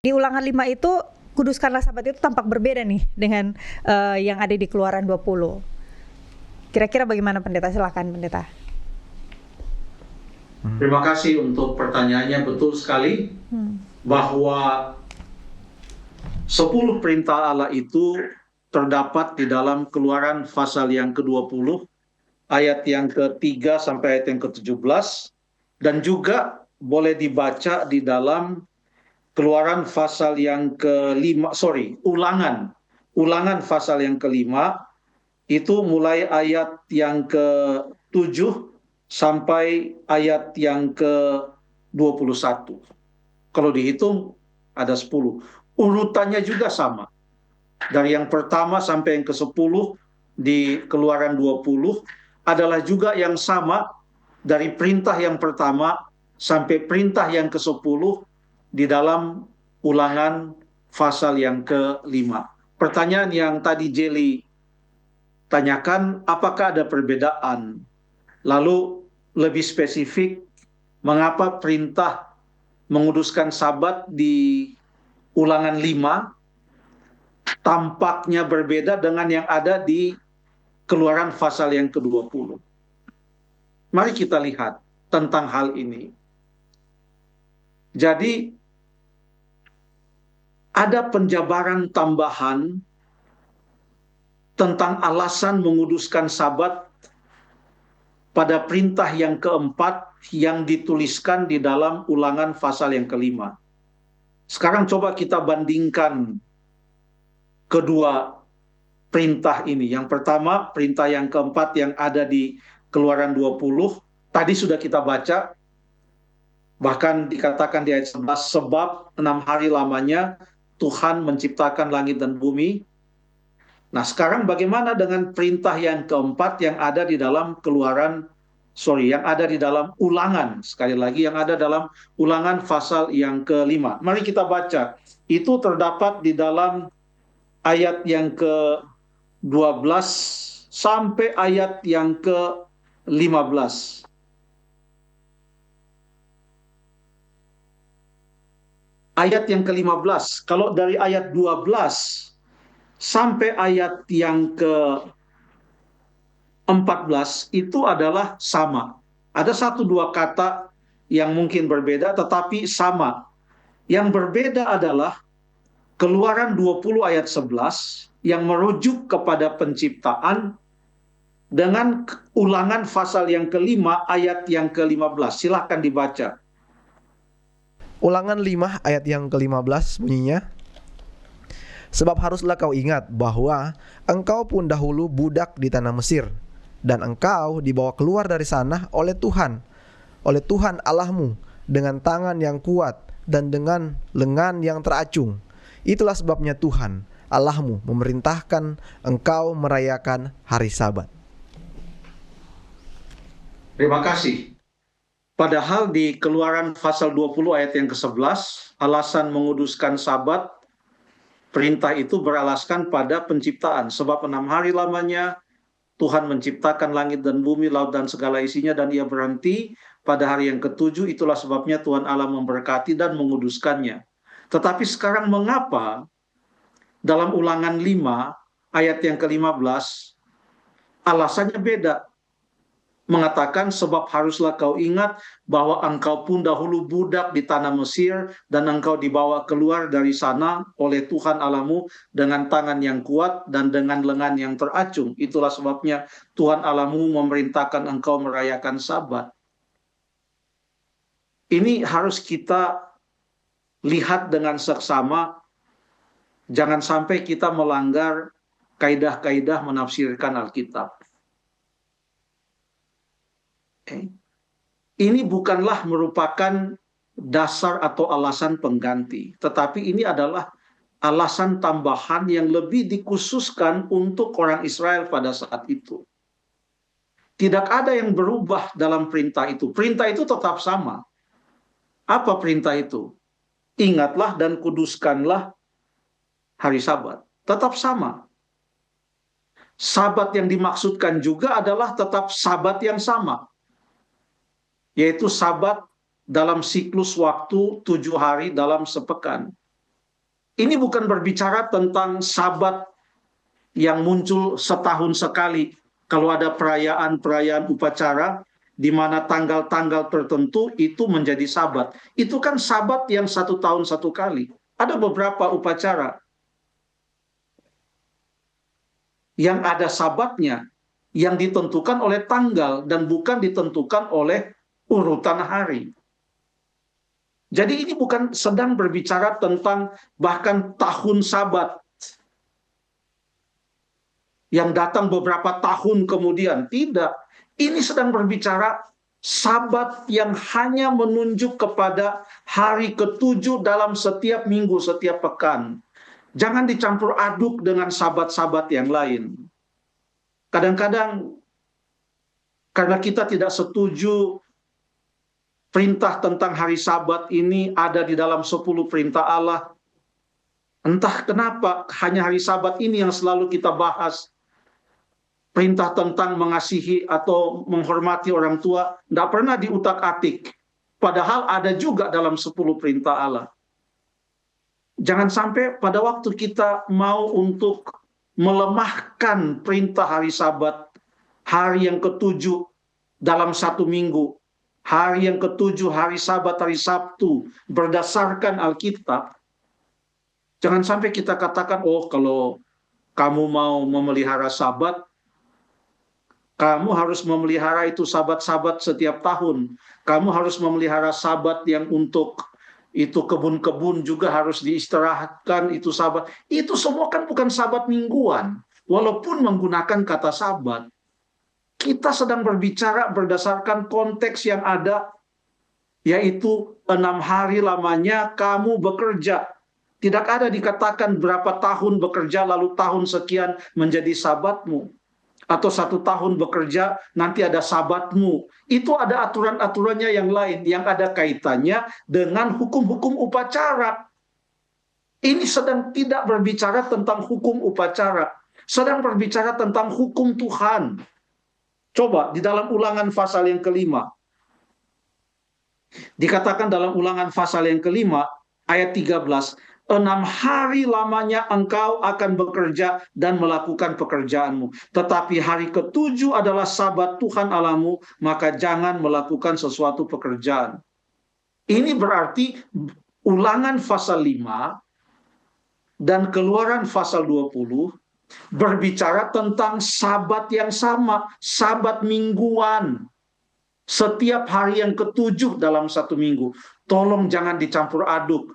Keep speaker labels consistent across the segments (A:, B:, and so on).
A: Di Ulangan 5 itu, kuduskanlah Sabat itu tampak berbeda nih dengan yang ada di Keluaran 20. Kira-kira bagaimana Pendeta? Silakan Pendeta.
B: Terima kasih untuk pertanyaannya. Betul sekali bahwa 10 perintah Allah itu terdapat di dalam Keluaran pasal yang ke-20, ayat yang ke-3 sampai ayat yang ke-17, dan juga boleh dibaca di dalam Keluaran pasal yang ke-5, Ulangan pasal yang ke-5, itu mulai ayat yang ke-7 sampai ayat yang ke-21. Kalau dihitung ada 10. Urutannya juga sama. Dari yang pertama sampai yang ke-10 di Keluaran 20 adalah juga yang sama dari perintah yang pertama sampai perintah yang ke-10 di dalam Ulangan pasal yang ke-5. Pertanyaan yang tadi Jelly tanyakan, apakah ada perbedaan? Lalu lebih spesifik, mengapa perintah menguduskan Sabat di Ulangan 5 tampaknya berbeda dengan yang ada di Keluaran pasal yang ke-20. Mari kita lihat tentang hal ini. Jadi, ada penjabaran tambahan tentang alasan menguduskan Sabat pada perintah yang keempat yang dituliskan di dalam Ulangan pasal yang ke-5. Sekarang coba kita bandingkan kedua perintah ini. Yang pertama, perintah yang keempat yang ada di Keluaran 20, tadi sudah kita baca, bahkan dikatakan di ayat 11, sebab 6 hari lamanya Tuhan menciptakan langit dan bumi. Nah, sekarang bagaimana dengan perintah yang keempat yang ada di dalam yang ada di dalam Ulangan, sekali lagi yang ada dalam Ulangan pasal yang ke-5. Mari kita baca. Itu terdapat di dalam ayat yang ke-12 sampai ayat yang ke-15. Ayat yang ke-15, kalau dari ayat 12 sampai ayat yang ke-14 itu adalah sama. Ada 1-2 kata yang mungkin berbeda tetapi sama. Yang berbeda adalah Keluaran 20 ayat 11 yang merujuk kepada penciptaan dengan Ulangan pasal yang ke-5 ayat yang ke-15. Silahkan dibaca.
C: Ulangan 5 ayat yang ke-15 bunyinya, sebab haruslah kau ingat bahwa engkau pun dahulu budak di tanah Mesir, dan engkau dibawa keluar dari sana oleh Tuhan Allahmu, dengan tangan yang kuat dan dengan lengan yang teracung. Itulah sebabnya Tuhan Allahmu memerintahkan engkau merayakan hari Sabat.
B: Terima kasih. Padahal di Keluaran pasal 20 ayat yang ke-11, alasan menguduskan Sabat, perintah itu beralaskan pada penciptaan. Sebab 6 hari lamanya Tuhan menciptakan langit dan bumi, laut dan segala isinya, dan ia berhenti pada hari yang ke-7. Itulah sebabnya Tuhan Allah memberkati dan menguduskannya. Tetapi sekarang mengapa dalam Ulangan 5 ayat yang ke-15 alasannya beda? Mengatakan, sebab haruslah kau ingat bahwa engkau pun dahulu budak di tanah Mesir, dan engkau dibawa keluar dari sana oleh Tuhan Allahmu dengan tangan yang kuat dan dengan lengan yang teracung. Itulah sebabnya Tuhan Allahmu memerintahkan engkau merayakan Sabat. Ini harus kita lihat dengan seksama. Jangan sampai kita melanggar kaidah-kaidah menafsirkan Alkitab. Ini bukanlah merupakan dasar atau alasan pengganti, tetapi ini adalah alasan tambahan yang lebih dikhususkan untuk orang Israel pada saat itu. Tidak ada yang berubah dalam perintah itu. Perintah itu tetap sama. Apa perintah itu? Ingatlah dan kuduskanlah hari Sabat. Tetap sama. Sabat yang dimaksudkan juga adalah tetap Sabat yang sama, yaitu Sabat dalam siklus waktu 7 hari dalam sepekan. Ini bukan berbicara tentang Sabat yang muncul setahun sekali. Kalau ada perayaan-perayaan upacara, di mana tanggal-tanggal tertentu itu menjadi Sabat. Itu kan Sabat yang 1 tahun 1 kali. Ada beberapa upacara yang ada Sabatnya, yang ditentukan oleh tanggal dan bukan ditentukan oleh urutan hari. Jadi ini bukan sedang berbicara tentang bahkan tahun Sabat yang datang beberapa tahun kemudian. Tidak. Ini sedang berbicara Sabat yang hanya menunjuk kepada hari ke-7 dalam setiap minggu, setiap pekan. Jangan dicampur aduk dengan Sabat-Sabat yang lain. Kadang-kadang karena kita tidak setuju perintah tentang hari Sabat ini ada di dalam 10 perintah Allah. Entah kenapa hanya hari Sabat ini yang selalu kita bahas. Perintah tentang mengasihi atau menghormati orang tua tidak pernah diutak-atik. Padahal ada juga dalam 10 perintah Allah. Jangan sampai pada waktu kita mau untuk melemahkan perintah hari Sabat, hari yang ke-7 dalam 1 minggu, hari yang ke-7, hari Sabat, hari Sabtu, berdasarkan Alkitab, jangan sampai kita katakan, oh kalau kamu mau memelihara Sabat, kamu harus memelihara itu Sabat-Sabat setiap tahun. Kamu harus memelihara Sabat yang untuk itu kebun-kebun juga harus diistirahatkan, itu Sabat. Itu semua kan bukan Sabat mingguan, walaupun menggunakan kata Sabat. Kita sedang berbicara berdasarkan konteks yang ada, yaitu 6 hari lamanya kamu bekerja. Tidak ada dikatakan berapa tahun bekerja lalu tahun sekian menjadi Sabatmu. Atau 1 tahun bekerja nanti ada Sabatmu. Itu ada aturan-aturannya yang lain yang ada kaitannya dengan hukum-hukum upacara. Ini sedang tidak berbicara tentang hukum upacara, sedang berbicara tentang hukum Tuhan. Coba di dalam Ulangan pasal yang ke-5. Dikatakan dalam Ulangan pasal yang ke-5 ayat 13, 6 hari lamanya engkau akan bekerja dan melakukan pekerjaanmu. Tetapi hari ke-7 adalah Sabat Tuhan Allahmu, maka jangan melakukan sesuatu pekerjaan. Ini berarti Ulangan pasal 5 dan Keluaran pasal 20 berbicara tentang Sabat yang sama, Sabat mingguan. Setiap hari yang ke-7 dalam 1 minggu. Tolong jangan dicampur aduk.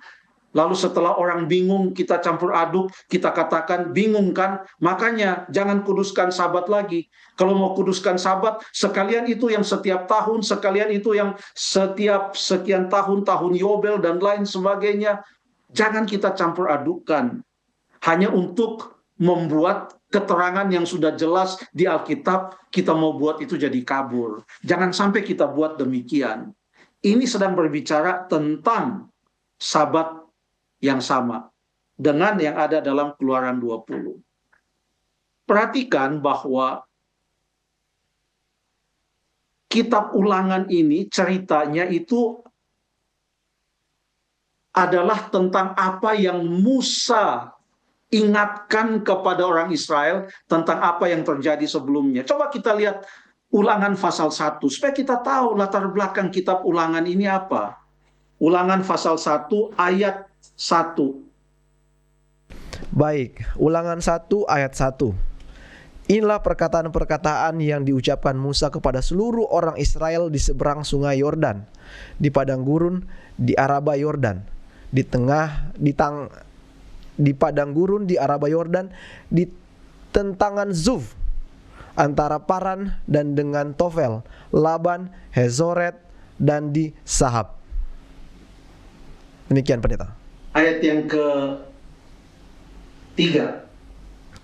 B: Lalu setelah orang bingung, kita campur aduk, kita katakan bingung kan? Makanya jangan kuduskan Sabat lagi. Kalau mau kuduskan Sabat, sekalian itu yang setiap tahun, sekalian itu yang setiap sekian tahun, tahun Yobel dan lain sebagainya. Jangan kita campur adukkan. Hanya untuk membuat keterangan yang sudah jelas di Alkitab, kita mau buat itu jadi kabur. Jangan sampai kita buat demikian. Ini sedang berbicara tentang Sabat yang sama dengan yang ada dalam Keluaran 20. Perhatikan bahwa kitab Ulangan ini ceritanya itu adalah tentang apa yang Musa ingatkan kepada orang Israel tentang apa yang terjadi sebelumnya. Coba kita lihat Ulangan pasal 1 supaya kita tahu latar belakang kitab Ulangan ini apa. Ulangan pasal 1 ayat 1.
C: Baik, Ulangan 1 ayat 1. Inilah perkataan-perkataan yang diucapkan Musa kepada seluruh orang Israel di seberang sungai Yordan, di padang gurun, di Araba Yordan, di padang gurun di Araba Yordan, di tentangan Zuf, antara Paran dan dengan Tofel, Laban, Hezoret, dan di Sahab. Demikian pendeta.
B: Ayat yang ke-3.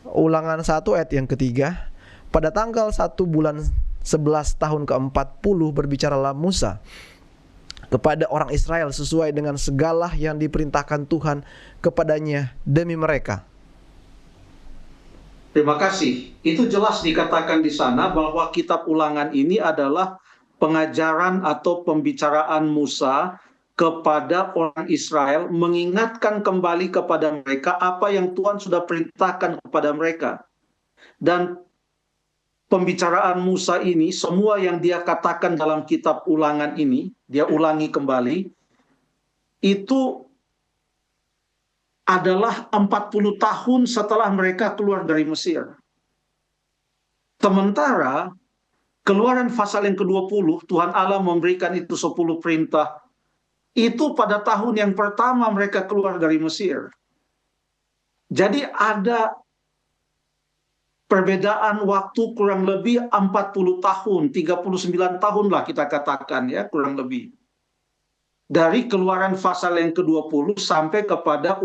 C: Ulangan 1 ayat yang ketiga. Pada tanggal 1 bulan 11 tahun ke-40 berbicaralah Musa kepada orang Israel sesuai dengan segala yang diperintahkan Tuhan kepadanya demi mereka.
B: Terima kasih. Itu jelas dikatakan di sana bahwa kitab Ulangan ini adalah pengajaran atau pembicaraan Musa kepada orang Israel, mengingatkan kembali kepada mereka apa yang Tuhan sudah perintahkan kepada mereka. Dan pembicaraan Musa ini, semua yang dia katakan dalam kitab Ulangan ini, dia ulangi kembali, itu adalah 40 tahun setelah mereka keluar dari Mesir. Sementara Keluaran pasal yang ke-20, Tuhan Allah memberikan itu 10 perintah. Itu pada tahun yang pertama mereka keluar dari Mesir. Jadi ada perbedaan waktu kurang lebih 40 tahun, 39 tahun lah kita katakan ya, kurang lebih. Dari Keluaran pasal yang ke-20 sampai kepada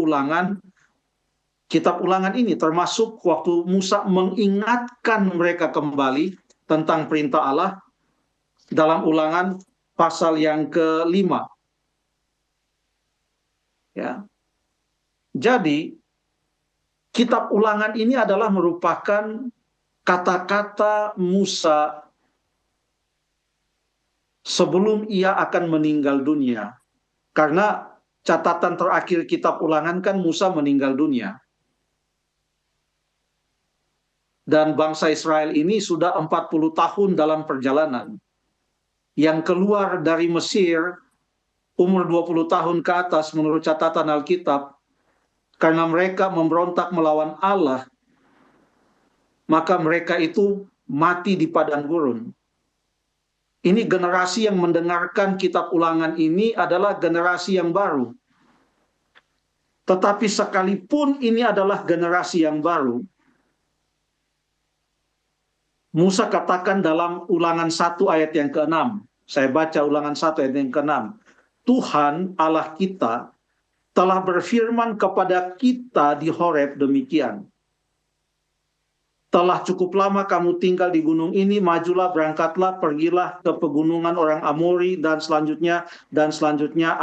B: kitab Ulangan ini, termasuk waktu Musa mengingatkan mereka kembali tentang perintah Allah dalam Ulangan pasal yang ke-5. Ya. Jadi kitab Ulangan ini adalah merupakan kata-kata Musa sebelum ia akan meninggal dunia. Karena catatan terakhir kitab Ulangan kan Musa meninggal dunia. Dan bangsa Israel ini sudah 40 tahun dalam perjalanan. Yang keluar dari Mesir umur 20 tahun ke atas menurut catatan Alkitab, karena mereka memberontak melawan Allah, maka mereka itu mati di padang gurun. Ini generasi yang mendengarkan kitab Ulangan ini adalah generasi yang baru. Tetapi sekalipun ini adalah generasi yang baru, Musa katakan dalam Ulangan 1 ayat yang ke-6. Saya baca Ulangan 1 ayat yang ke-6. Tuhan Allah kita telah berfirman kepada kita di Horeb demikian. Telah cukup lama kamu tinggal di gunung ini, majulah, berangkatlah, pergilah ke pegunungan orang Amori, dan selanjutnya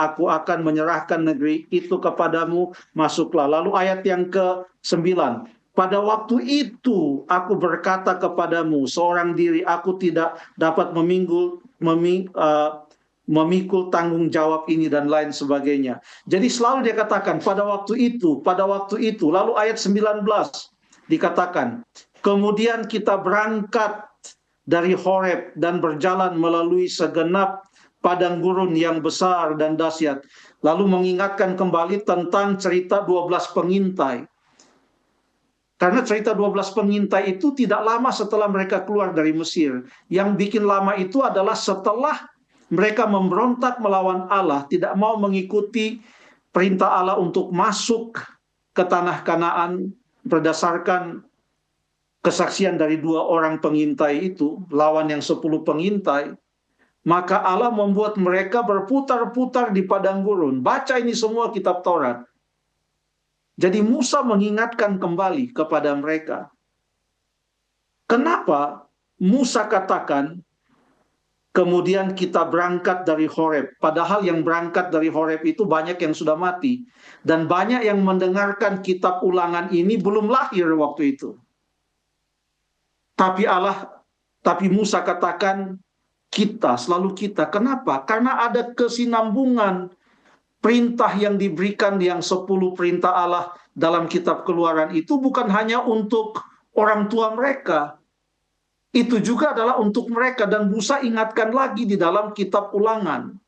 B: aku akan menyerahkan negeri itu kepadamu, masuklah. Lalu ayat yang ke-9. Pada waktu itu aku berkata kepadamu, seorang diri aku tidak dapat memikul tanggung jawab ini dan lain sebagainya. Jadi selalu dia katakan pada waktu itu. Lalu ayat 19 dikatakan, kemudian kita berangkat dari Horeb dan berjalan melalui segenap padang gurun yang besar dan dahsyat. Lalu mengingatkan kembali tentang cerita 12 pengintai. Karena cerita 12 pengintai itu tidak lama setelah mereka keluar dari Mesir. Yang bikin lama itu adalah setelah mereka memberontak melawan Allah, tidak mau mengikuti perintah Allah untuk masuk ke tanah Kanaan berdasarkan kesaksian dari 2 orang pengintai itu, lawan yang 10 pengintai. Maka Allah membuat mereka berputar-putar di padang gurun. Baca ini semua kitab Taurat. Jadi Musa mengingatkan kembali kepada mereka. Kenapa Musa katakan, kemudian kita berangkat dari Horeb. Padahal yang berangkat dari Horeb itu banyak yang sudah mati. Dan banyak yang mendengarkan kitab Ulangan ini belum lahir waktu itu. Tapi Musa katakan kita, selalu kita. Kenapa? Karena ada kesinambungan perintah yang diberikan yang 10 perintah Allah dalam kitab Keluaran itu bukan hanya untuk orang tua mereka. Itu juga adalah untuk mereka, dan Musa ingatkan lagi di dalam kitab Ulangan.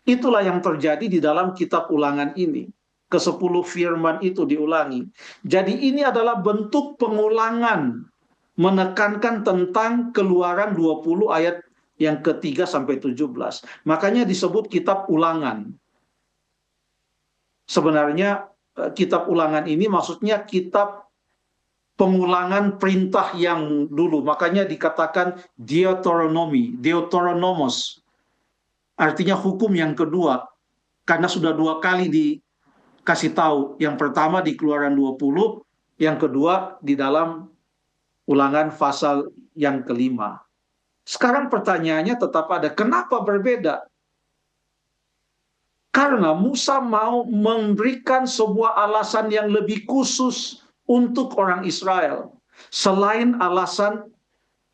B: Itulah yang terjadi di dalam kitab Ulangan ini. Ke-10 firman itu diulangi. Jadi ini adalah bentuk pengulangan, menekankan tentang Keluaran 20 ayat yang ke-3 sampai 17. Makanya disebut kitab Ulangan. Sebenarnya kitab Ulangan ini maksudnya kitab pengulangan perintah yang dulu. Makanya dikatakan Deuteronomos. Artinya hukum yang kedua. Karena sudah 2 kali dikasih tahu. Yang pertama di Keluaran 20, yang kedua di dalam Ulangan pasal yang ke-5. Sekarang pertanyaannya tetap ada, kenapa berbeda? Karena Musa mau memberikan sebuah alasan yang lebih khusus untuk orang Israel. Selain alasan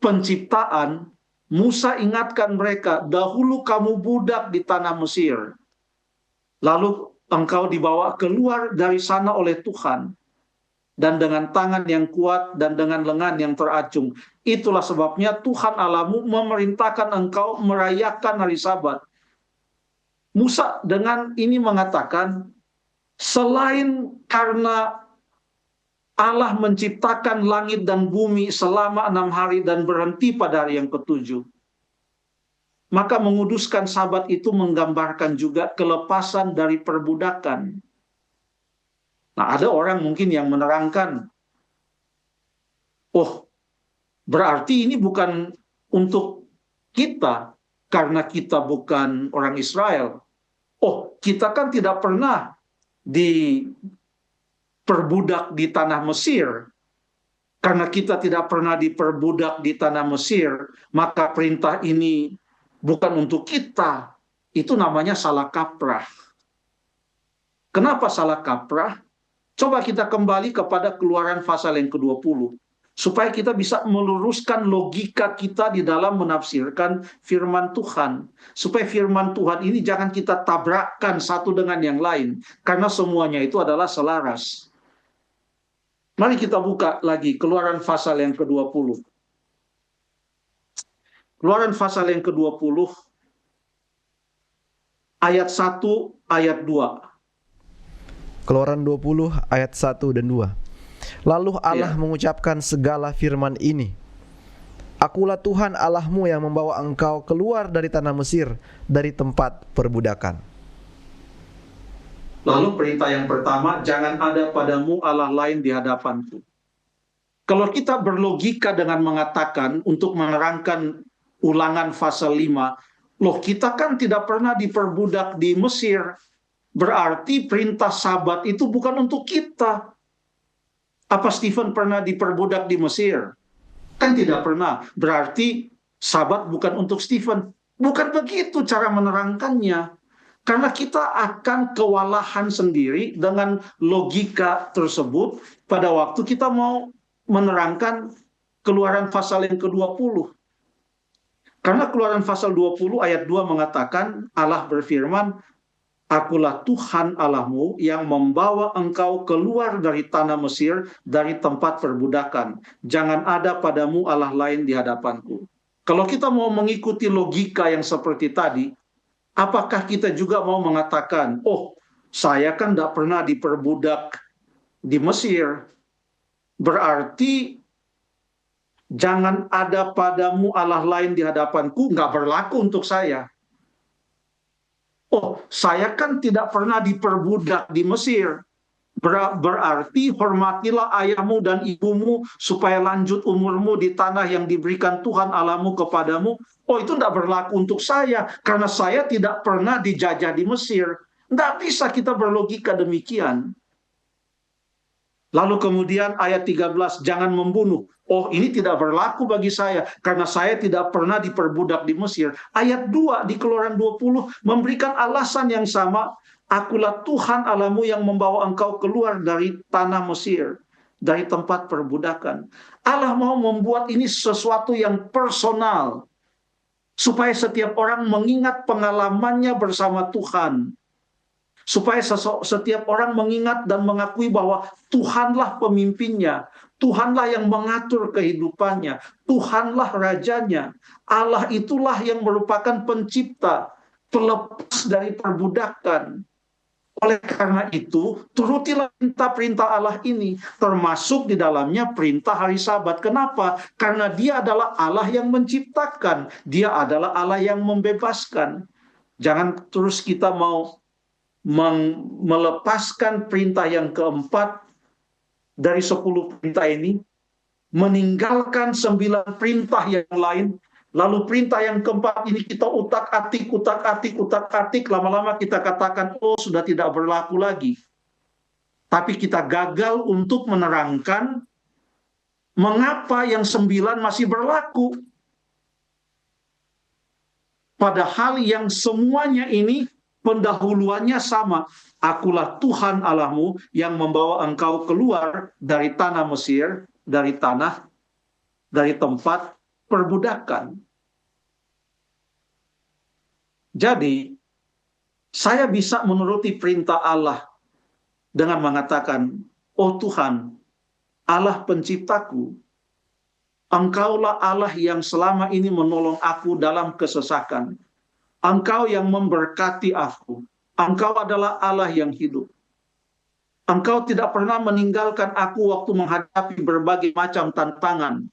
B: penciptaan Musa ingatkan mereka, dahulu kamu budak di tanah Mesir. Lalu engkau dibawa keluar dari sana oleh Tuhan. Dan dengan tangan yang kuat dan dengan lengan yang teracung. Itulah sebabnya Tuhan Allahmu memerintahkan engkau merayakan hari Sabat. Musa dengan ini mengatakan, selain karena Allah menciptakan langit dan bumi selama 6 hari dan berhenti pada hari yang ketujuh, maka menguduskan Sabat itu menggambarkan juga kelepasan dari perbudakan. Nah, ada orang mungkin yang menerangkan, oh, berarti ini bukan untuk kita, karena kita bukan orang Israel. Oh, kita kan tidak pernah diperbudak di tanah Mesir. Karena kita tidak pernah diperbudak di tanah Mesir, maka perintah ini bukan untuk kita. Itu namanya salah kaprah. Kenapa salah kaprah? Coba kita kembali kepada Keluaran pasal yang ke-20. Supaya kita bisa meluruskan logika kita di dalam menafsirkan firman Tuhan. Supaya firman Tuhan ini jangan kita tabrakkan satu dengan yang lain. Karena semuanya itu adalah selaras. Mari kita buka lagi Keluaran pasal yang ke-20. Keluaran pasal yang ke-20, ayat 1, ayat 2.
C: Keluaran 20 ayat 1 dan 2. Lalu Allah mengucapkan segala firman ini, Akulah Tuhan Allahmu yang membawa engkau keluar dari tanah Mesir, dari tempat perbudakan.
B: Lalu perintah yang pertama, jangan ada padamu Allah lain di hadapanku. Kalau kita berlogika dengan mengatakan untuk menerangkan Ulangan pasal 5, loh kita kan tidak pernah diperbudak di Mesir, berarti perintah Sabat itu bukan untuk kita. Apa Stephen pernah diperbudak di Mesir? Kan tidak pernah. Berarti Sabat bukan untuk Stephen. Bukan begitu cara menerangkannya. Karena kita akan kewalahan sendiri dengan logika tersebut pada waktu kita mau menerangkan Keluaran pasal yang ke-20. Karena Keluaran pasal 20 ayat 2 mengatakan, Allah berfirman, Akulah Tuhan Allahmu yang membawa engkau keluar dari tanah Mesir, dari tempat perbudakan. Jangan ada padamu Allah lain di hadapanku. Kalau kita mau mengikuti logika yang seperti tadi, apakah kita juga mau mengatakan, oh, saya kan tidak pernah diperbudak di Mesir, berarti jangan ada padamu Allah lain di hadapanku, nggak berlaku untuk saya. Oh, saya kan tidak pernah diperbudak di Mesir. Berarti hormatilah ayahmu dan ibumu supaya lanjut umurmu di tanah yang diberikan Tuhan Allahmu kepadamu. Oh, itu tidak berlaku untuk saya karena saya tidak pernah dijajah di Mesir. Tidak bisa kita berlogika demikian. Lalu kemudian ayat 13, jangan membunuh. Oh, ini tidak berlaku bagi saya karena saya tidak pernah diperbudak di Mesir. Ayat 2 di Keluaran 20 memberikan alasan yang sama. Akulah Tuhan Allahmu yang membawa engkau keluar dari tanah Mesir, dari tempat perbudakan. Allah mau membuat ini sesuatu yang personal, supaya setiap orang mengingat pengalamannya bersama Tuhan. Supaya setiap orang mengingat dan mengakui bahwa Tuhanlah pemimpinnya, Tuhanlah yang mengatur kehidupannya, Tuhanlah rajanya. Allah itulah yang merupakan pencipta, pelepas dari perbudakan. Oleh karena itu, turutilah perintah-perintah Allah ini, termasuk di dalamnya perintah hari Sabat. Kenapa? Karena Dia adalah Allah yang menciptakan, Dia adalah Allah yang membebaskan. Jangan terus kita mau melepaskan perintah yang keempat dari 10 perintah ini, meninggalkan 9 perintah yang lain, lalu perintah yang keempat ini kita utak-atik, lama-lama kita katakan, oh sudah tidak berlaku lagi. Tapi kita gagal untuk menerangkan mengapa yang 9 masih berlaku. Padahal yang semuanya ini pendahuluannya sama. Akulah Tuhan Allahmu yang membawa engkau keluar dari tanah Mesir, dari tempat perbudakan. Jadi, saya bisa menuruti perintah Allah dengan mengatakan, "Oh Tuhan, Allah penciptaku, Engkaulah Allah yang selama ini menolong aku dalam kesesakan. Engkau yang memberkati aku. Engkau adalah Allah yang hidup. Engkau tidak pernah meninggalkan aku waktu menghadapi berbagai macam tantangan."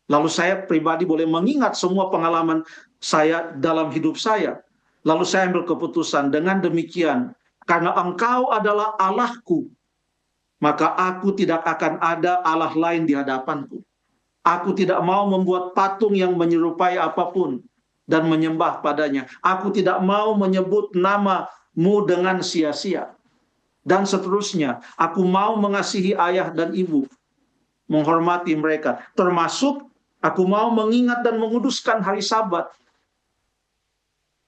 B: Lalu saya pribadi boleh mengingat semua pengalaman saya dalam hidup saya. Lalu saya ambil keputusan dengan demikian, karena Engkau adalah Allahku, maka aku tidak akan ada Allah lain di hadapanku. Aku tidak mau membuat patung yang menyerupai apapun dan menyembah padanya. Aku tidak mau menyebut nama-Mu dengan sia-sia. Dan seterusnya, aku mau mengasihi ayah dan ibu, menghormati mereka. Termasuk aku mau mengingat dan menguduskan hari Sabat.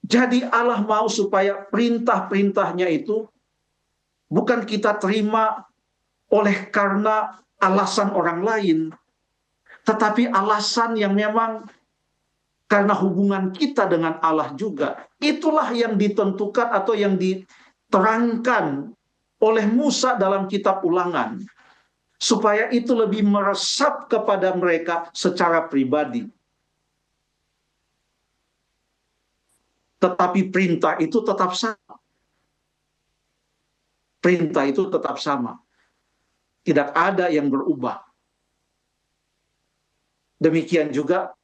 B: Jadi Allah mau supaya perintah-perintahnya itu bukan kita terima oleh karena alasan orang lain, tetapi alasan yang memang karena hubungan kita dengan Allah juga. Itulah yang ditentukan atau yang diterangkan oleh Musa dalam kitab Ulangan, supaya itu lebih meresap kepada mereka secara pribadi. Tetapi perintah itu tetap sama. Perintah itu tetap sama. Tidak ada yang berubah. Demikian juga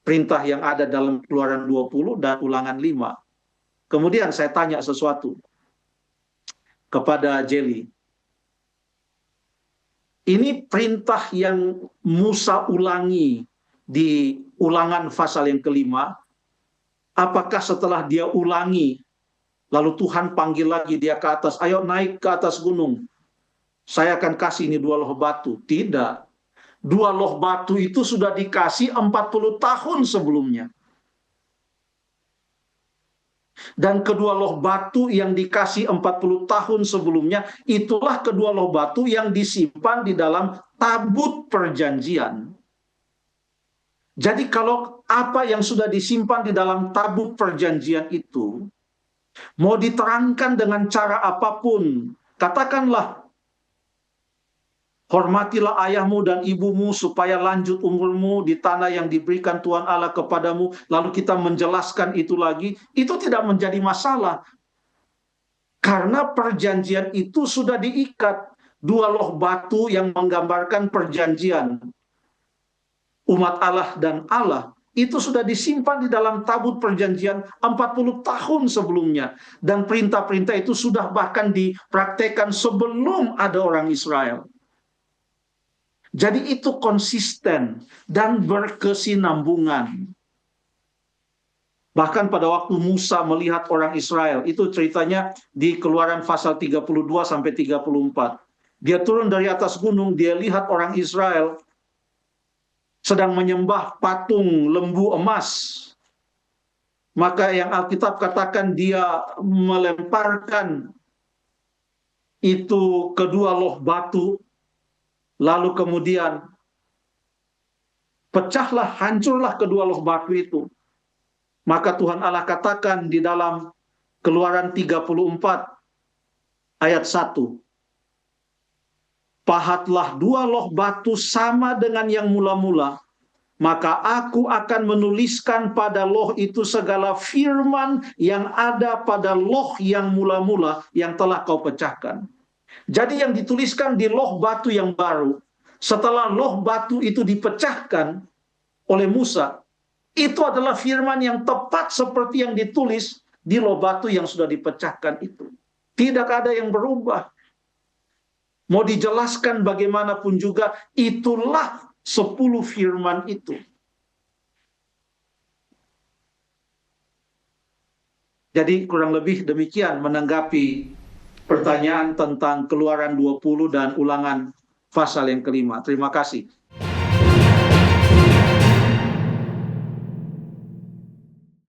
B: perintah yang ada dalam Keluaran 20 dan Ulangan 5. Kemudian saya tanya sesuatu kepada Jelly. Ini perintah yang Musa ulangi di Ulangan pasal yang kelima. Apakah setelah dia ulangi, lalu Tuhan panggil lagi dia ke atas, ayo naik ke atas gunung, saya akan kasih ini 2 loh batu? Tidak. 2 loh batu itu sudah dikasih 40 tahun sebelumnya. Dan kedua loh batu yang dikasih 40 tahun sebelumnya, itulah kedua loh batu yang disimpan di dalam tabut perjanjian. Jadi kalau apa yang sudah disimpan di dalam tabut perjanjian itu, mau diterangkan dengan cara apapun, katakanlah, hormatilah ayahmu dan ibumu supaya lanjut umurmu di tanah yang diberikan Tuhan Allah kepadamu, lalu kita menjelaskan itu lagi, itu tidak menjadi masalah. Karena perjanjian itu sudah diikat. 2 loh batu yang menggambarkan perjanjian umat Allah dan Allah, itu sudah disimpan di dalam tabut perjanjian 40 tahun sebelumnya. Dan perintah-perintah itu sudah bahkan dipraktekkan sebelum ada orang Israel. Jadi itu konsisten dan berkesinambungan. Bahkan pada waktu Musa melihat orang Israel, itu ceritanya di Keluaran pasal 32 sampai 34. Dia turun dari atas gunung, dia lihat orang Israel sedang menyembah patung lembu emas. Maka yang Alkitab katakan dia melemparkan itu kedua loh batu, lalu kemudian pecahlah, hancurlah kedua loh batu itu. Maka Tuhan Allah katakan di dalam Keluaran 34 ayat 1, pahatlah 2 loh batu sama dengan yang mula-mula, maka aku akan menuliskan pada loh itu segala firman yang ada pada loh yang mula-mula yang telah kau pecahkan. Jadi yang dituliskan di loh batu yang baru, setelah loh batu itu dipecahkan oleh Musa, itu adalah firman yang tepat seperti yang ditulis di loh batu yang sudah dipecahkan itu. Tidak ada yang berubah. Mau dijelaskan bagaimanapun juga, itulah 10 firman itu. Jadi kurang lebih demikian menanggapi pertanyaan tentang Keluaran 20 dan Ulangan pasal yang kelima. Terima kasih.